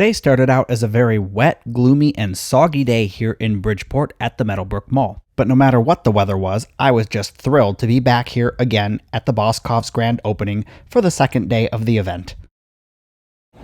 Today started out as a very wet, gloomy, and soggy day here in Bridgeport at the Meadowbrook Mall. But no matter what the weather was, I was just thrilled to be back here again at the Boscov'S grand opening for the second day of the event.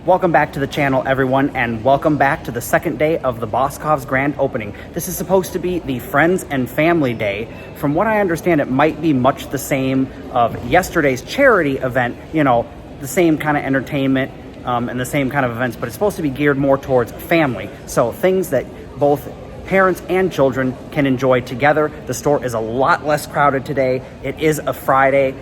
Welcome back to the channel, everyone, and welcome back to the second day of the Boscov'S grand opening. This is supposed to be the Friends and Family Day. From what I understand, it might be much the same of yesterday's charity event, you know, the same kind of entertainment and the same kind of events, but it's supposed to be geared more towards family. So things that both parents and children can enjoy together. The store is a lot less crowded today. It is a Friday,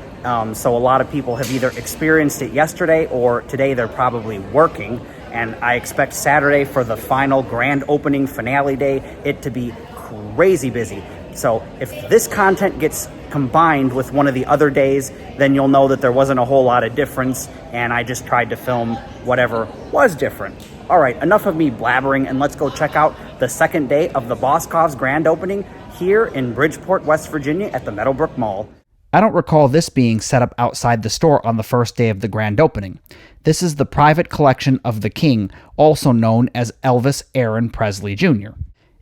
so a lot of people have either experienced it yesterday or today they're probably working. And I expect Saturday for the final grand opening finale day, it to be crazy busy. So if this content gets combined with one of the other days, then you'll know that there wasn't a whole lot of difference, and I just tried to film whatever was different. All right, enough of me blabbering, and let's go check out the second day of the Boscov'S grand opening here in Bridgeport, West Virginia at the Meadowbrook Mall. I don't recall this being set up outside the store on the first day of the grand opening. This is the private collection of the King, also known as Elvis Aaron Presley Jr.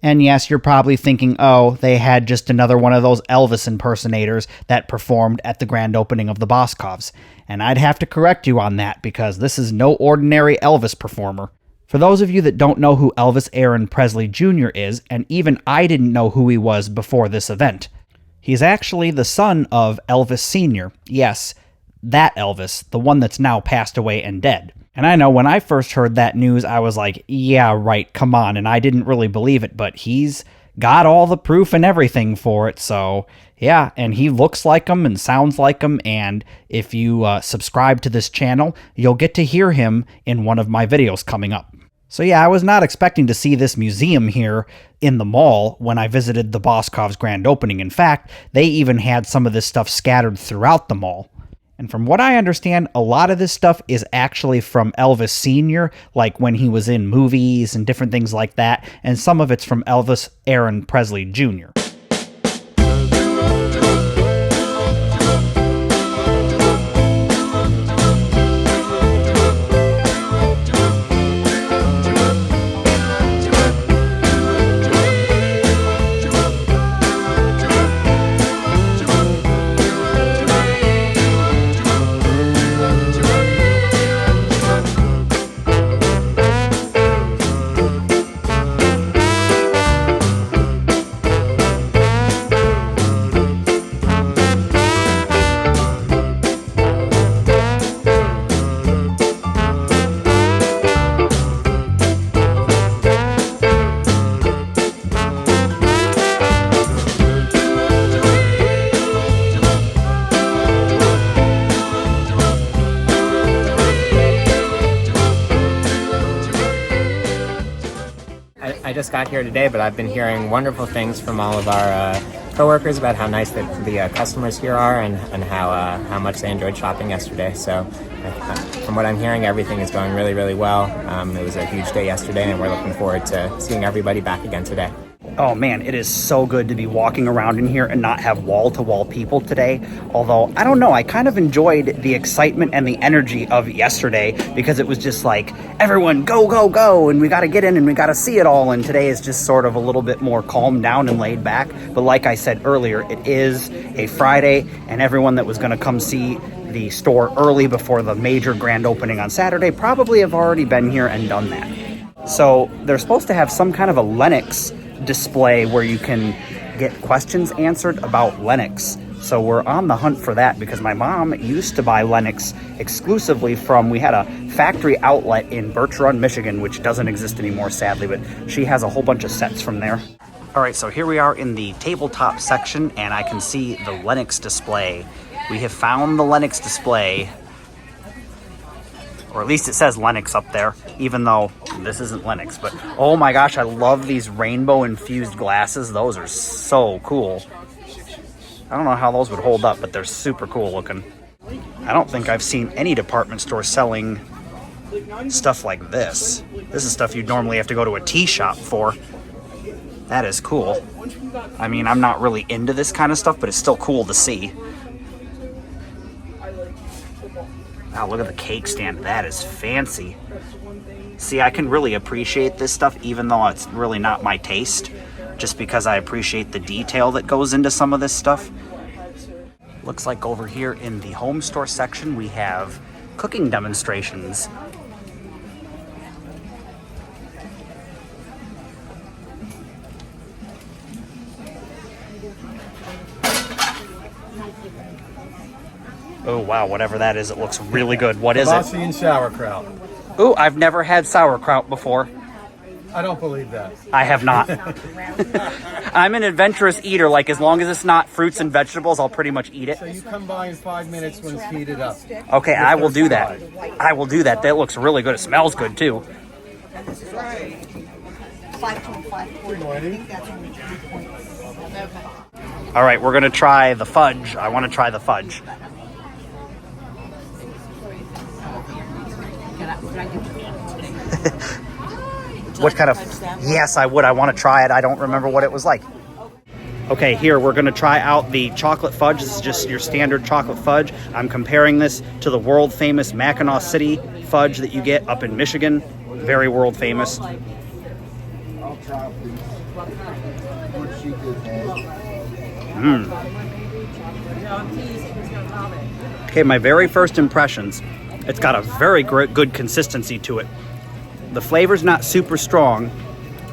And yes, you're probably thinking, oh, they had just another one of those Elvis impersonators that performed at the grand opening of the Boscov'S. And I'd have to correct you on that because this is no ordinary Elvis performer. For those of you that don't know who Elvis Aaron Presley Jr. is, and even I didn't know who he was before this event, he's actually the son of Elvis Sr. Yes, that Elvis, the one that's now passed away and dead. And I know when I first heard that news, I was like, yeah, right, come on. And I didn't really believe it, but he's got all the proof and everything for it. So yeah, and he looks like him and sounds like him. And if you subscribe to this channel, you'll get to hear him in one of my videos coming up. So yeah, I was not expecting to see this museum here in the mall when I visited the Boscov'S grand opening. In fact, they even had some of this stuff scattered throughout the mall. And from what I understand, a lot of this stuff is actually from Elvis Sr., like when he was in movies and different things like that, and some of it's from Elvis Aaron Presley Jr. I just got here today, but I've been hearing wonderful things from all of our coworkers about how nice the customers here are and how much they enjoyed shopping yesterday. So from what I'm hearing, everything is going really, really well. It was a huge day yesterday, and we're looking forward to seeing everybody back again today. Oh man, it is so good to be walking around in here and not have wall-to-wall people today. Although, I don't know, I kind of enjoyed the excitement and the energy of yesterday because it was just like, everyone go, go, go, and we got to get in and we got to see it all. And today is just sort of a little bit more calmed down and laid back. But like I said earlier, it is a Friday, and everyone that was going to come see the store early before the major grand opening on Saturday probably have already been here and done that. So they're supposed to have some kind of a Lennox display where you can get questions answered about Lennox. So we're on the hunt for that because my mom used to buy Lennox exclusively from, we had a factory outlet in Birch Run, Michigan, which doesn't exist anymore, sadly, but she has a whole bunch of sets from there. All right, so here we are in the tabletop section, and I can see the Lennox display. We have found the Lennox display, or at least it says Lennox up there, even though this isn't Lennox. But oh my gosh, I love these rainbow infused glasses. Those are so cool. I don't know how those would hold up, but they're super cool looking. I don't think I've seen any department store selling stuff like this. This is stuff you'd normally have to go to a tea shop for. That is cool. I mean, I'm not really into this kind of stuff, but it's still cool to see. Wow, look at the cake stand. That is fancy. See, I can really appreciate this stuff even though it's really not my taste, just because I appreciate the detail that goes into some of this stuff. Looks like over here in the home store section we have cooking demonstrations. Oh wow, whatever that is, it looks really good. What is it? Boscov'S sauerkraut. Ooh, I've never had sauerkraut before. I don't believe that. I have not. I'm an adventurous eater. Like, as long as it's not fruits and vegetables, I'll pretty much eat it. So you come by in 5 minutes when it's heated up. Okay, I will do that. I will do that. That looks really good. It smells good, too. All right, we're going to try the fudge. I want to try the fudge. What kind of... Yes, I would. I want to try it. I don't remember what it was like. Okay, here, we're going to try out the chocolate fudge. This is just your standard chocolate fudge. I'm comparing this to the world-famous Mackinac City fudge that you get up in Michigan. Very world-famous. Okay, my very first impressions. It's got a very good consistency to it. The flavor's not super strong,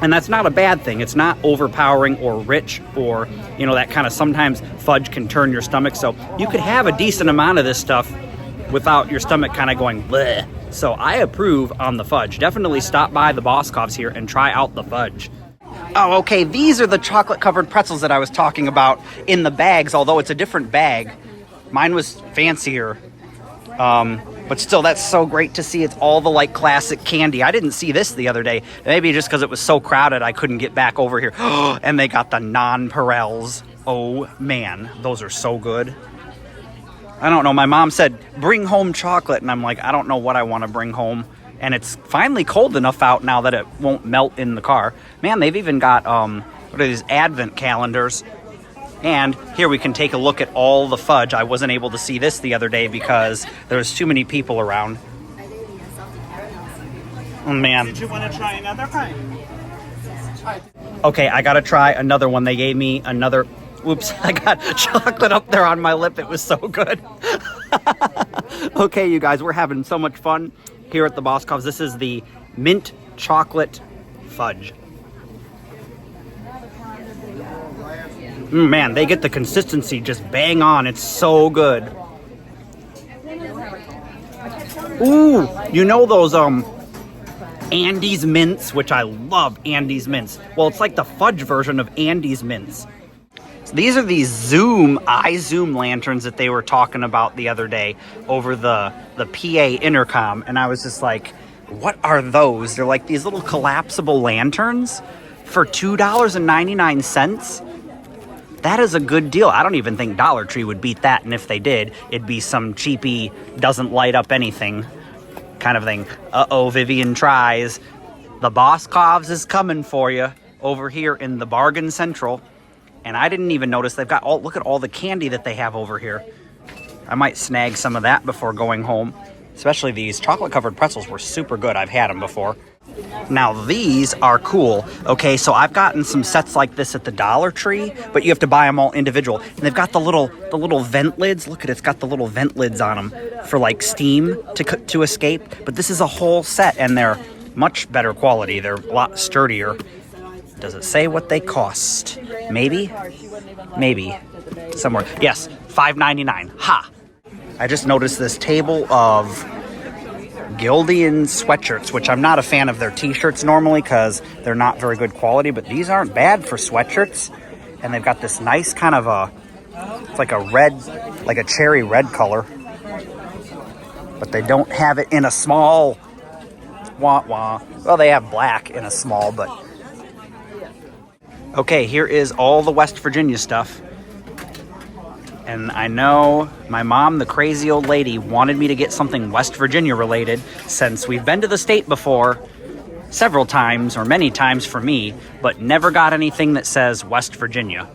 and that's not a bad thing. It's not overpowering or rich or, you know, that kind of, sometimes fudge can turn your stomach. So you could have a decent amount of this stuff without your stomach kind of going bleh. So I approve on the fudge. Definitely stop by the Boscov'S here and try out the fudge. Oh, okay, these are the chocolate-covered pretzels that I was talking about in the bags, although it's a different bag. Mine was fancier. But still, that's so great to see. It's all the, like, classic candy. I didn't see this the other day. Maybe just because it was so crowded I couldn't get back over here. And they got the nonpareils. Oh, man. Those are so good. I don't know. My mom said, bring home chocolate. And I'm like, I don't know what I want to bring home. And it's finally cold enough out now that it won't melt in the car. Man, they've even got, what are these, advent calendars. And here we can take a look at all the fudge. I wasn't able to see this the other day because there was too many people around. Oh, man. Did you want to try another kind? Okay, I gotta try another one. They gave me another... Oops, I got chocolate up there on my lip. It was so good. Okay, you guys, we're having so much fun here at the Boscov'S. This is the mint chocolate fudge. Man, they get the consistency just bang on. It's so good. Ooh, you know those Andes mints, which I love Andes mints. Well, it's like the fudge version of Andes mints. So these are these iZoom lanterns that they were talking about the other day over the PA intercom, and I was just like, what are those? They're like these little collapsible lanterns for $2.99. That is a good deal. I don't even think Dollar Tree would beat that, and if they did, it'd be some cheapy, doesn't light up anything kind of thing. Uh-oh, Vivian tries. The Boscov'S is coming for you over here in the Bargain Central. And I didn't even notice they've got look at all the candy that they have over here. I might snag some of that before going home. Especially these chocolate-covered pretzels were super good. I've had them before. Now these are cool. Okay, so I've gotten some sets like this at the Dollar Tree, but you have to buy them all individual. And they've got the little vent lids. Look at it, it's got the little vent lids on them for like steam to escape. But this is a whole set, and they're much better quality. They're a lot sturdier. Does it say what they cost? Maybe somewhere. Yes, $5.99. Ha! I just noticed this table of Gildan sweatshirts, which I'm not a fan of their t-shirts normally because they're not very good quality, but these aren't bad for sweatshirts. And they've got this nice kind of it's like a red, like a cherry red color. But they don't have it in a small. Wah wah. Well, they have black in a small, but. Okay, here is all the West Virginia stuff. And I know my mom, the crazy old lady, wanted me to get something West Virginia related since we've been to the state before several times, or many times for me, but never got anything that says West Virginia.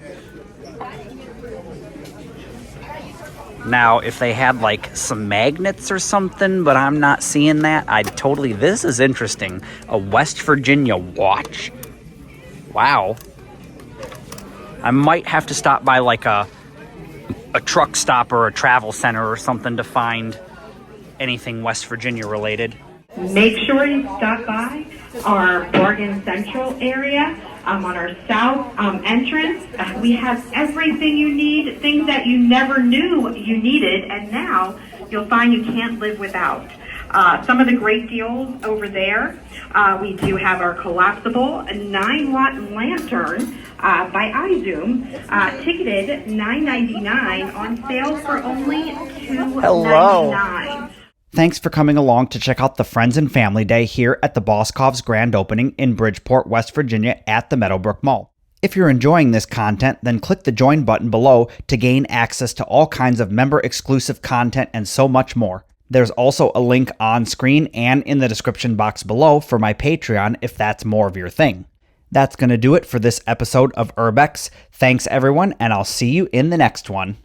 Now, if they had like some magnets or something, but I'm not seeing that, this is interesting. A West Virginia watch? Wow. I might have to stop by like a truck stop or a travel center or something to find anything West Virginia related. Make sure you stop by our Bargain Central area on our south entrance. We have everything you need, things that you never knew you needed, and now you'll find you can't live without. Some of the great deals over there, we do have our collapsible 9-watt lantern by iZoom, ticketed $9.99, on sale for only $2.99. Thanks for coming along to check out the Friends and Family Day here at the Boscov'S grand opening in Bridgeport, West Virginia at the Meadowbrook Mall. If you're enjoying this content, then click the join button below to gain access to all kinds of member-exclusive content and so much more. There's also a link on screen and in the description box below for my Patreon if that's more of your thing. That's going to do it for this episode of Urbex. Thanks everyone, and I'll see you in the next one.